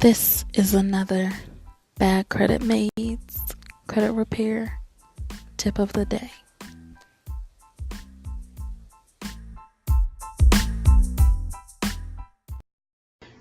This is another Bad Credit Maids credit repair tip of the day.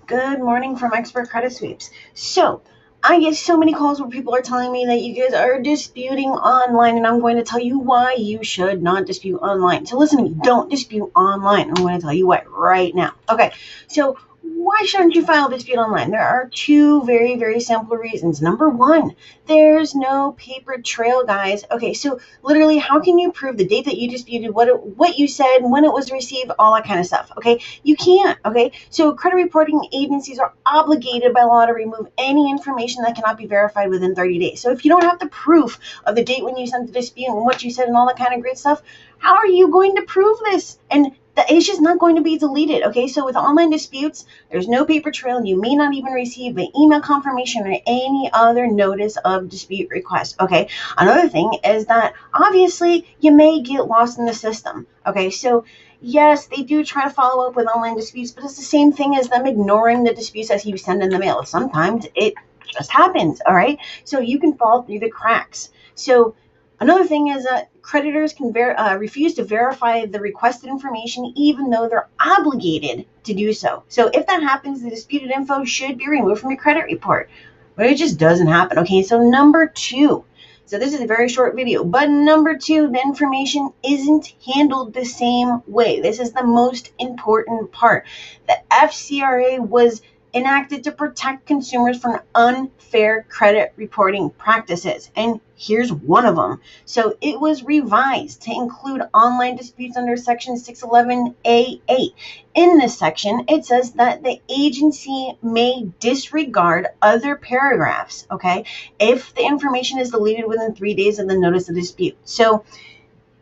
Good morning from Expert Credit Sweeps. So, I get so many calls where people are telling me that you guys are disputing online, and I'm going to tell you why you should not dispute online. So listen to me, don't dispute online. I'm going to tell you why right now. Okay, so why shouldn't you file a dispute online? There are two very, very simple reasons. Number one, there's no paper trail, guys. Okay, so literally, how can you prove the date that you disputed, what you said, when it was received, all that kind of stuff? Okay, you can't. Okay, so credit reporting agencies are obligated by law to remove any information that cannot be verified within 30 days. So if you don't have the proof of the date when you sent the dispute and what you said and all that kind of great stuff, how are you going to prove this? And it's just not going to be deleted. Okay, so with online disputes, there's no paper trail, and you may not even receive an email confirmation or any other notice of dispute request. Okay, another thing is that obviously you may get lost in the system. Okay, so yes, they do try to follow up with online disputes, but it's the same thing as them ignoring the disputes as you send in the mail. Sometimes it just happens. All right, so you can fall through the cracks. So another thing is that creditors can refuse to verify the requested information even though they're obligated to do so. So if that happens, the disputed info should be removed from your credit report. But it just doesn't happen. Okay, so number two. So this is a very short video, but number two, the information isn't handled the same way. This is the most important part. The FCRA was enacted to protect consumers from unfair credit reporting practices. And here's one of them. So it was revised to include online disputes under Section 611A8. In this section, it says that the agency may disregard other paragraphs, okay, if the information is deleted within 3 days of the notice of dispute. So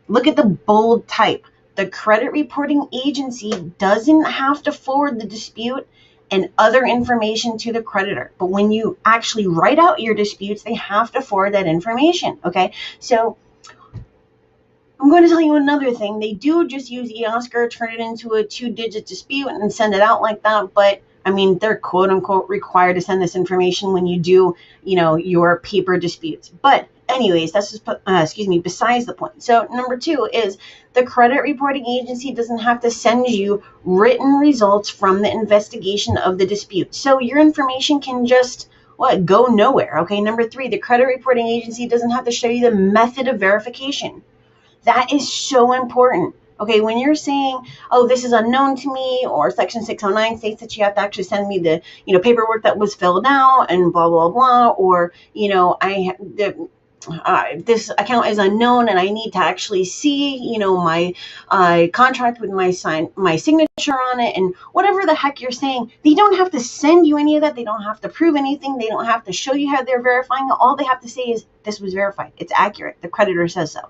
look at the bold type. The credit reporting agency doesn't have to forward the dispute and other information to the creditor. But when you actually write out your disputes, they have to forward that information, okay? So I'm going to tell you another thing. They do just use eOscar, turn it into a 2-digit dispute and send it out like that, but I mean, they're quote unquote required to send this information when you do, your paper disputes. But anyways, that's just, besides the point. So number two is the credit reporting agency doesn't have to send you written results from the investigation of the dispute. So your information can just go nowhere. Okay. Number three, the credit reporting agency doesn't have to show you the method of verification. That is so important. Okay, when you're saying, oh, this is unknown to me, or Section 609 states that you have to actually send me the, paperwork that was filled out and blah, blah, blah, or, this account is unknown and I need to actually see, my contract with my signature on it, and whatever the heck you're saying, they don't have to send you any of that. They don't have to prove anything. They don't have to show you how they're verifying it. All they have to say is this was verified. It's accurate. The creditor says so.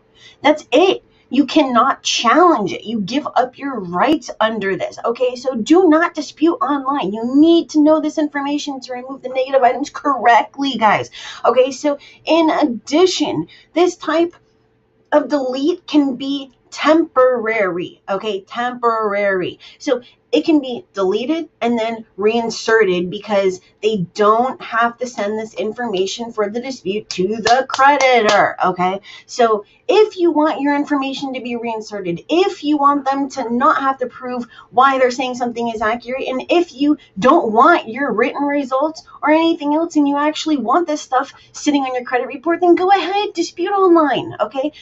That's it. You cannot challenge it. You give up your rights under this. Okay, so do not dispute online. You need to know this information to remove the negative items correctly, guys. Okay, so in addition, this type of delete can be temporary. Okay, temporary. So it can be deleted and then reinserted because they don't have to send this information for the dispute to the creditor. Okay, so if you want your information to be reinserted, if you want them to not have to prove why they're saying something is accurate, and if you don't want your written results or anything else and you actually want this stuff sitting on your credit report, then go ahead, dispute online. Okay,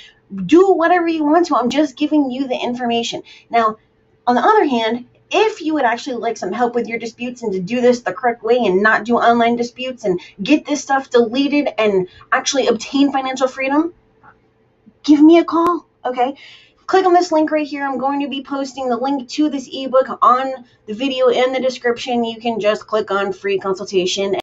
do whatever you want to. I'm just giving you the information. Now, on the other hand, if you would actually like some help with your disputes and to do this the correct way and not do online disputes and get this stuff deleted and actually obtain financial freedom, give me a call, okay? Click on this link right here. I'm going to be posting the link to this ebook on the video in the description. You can just click on free consultation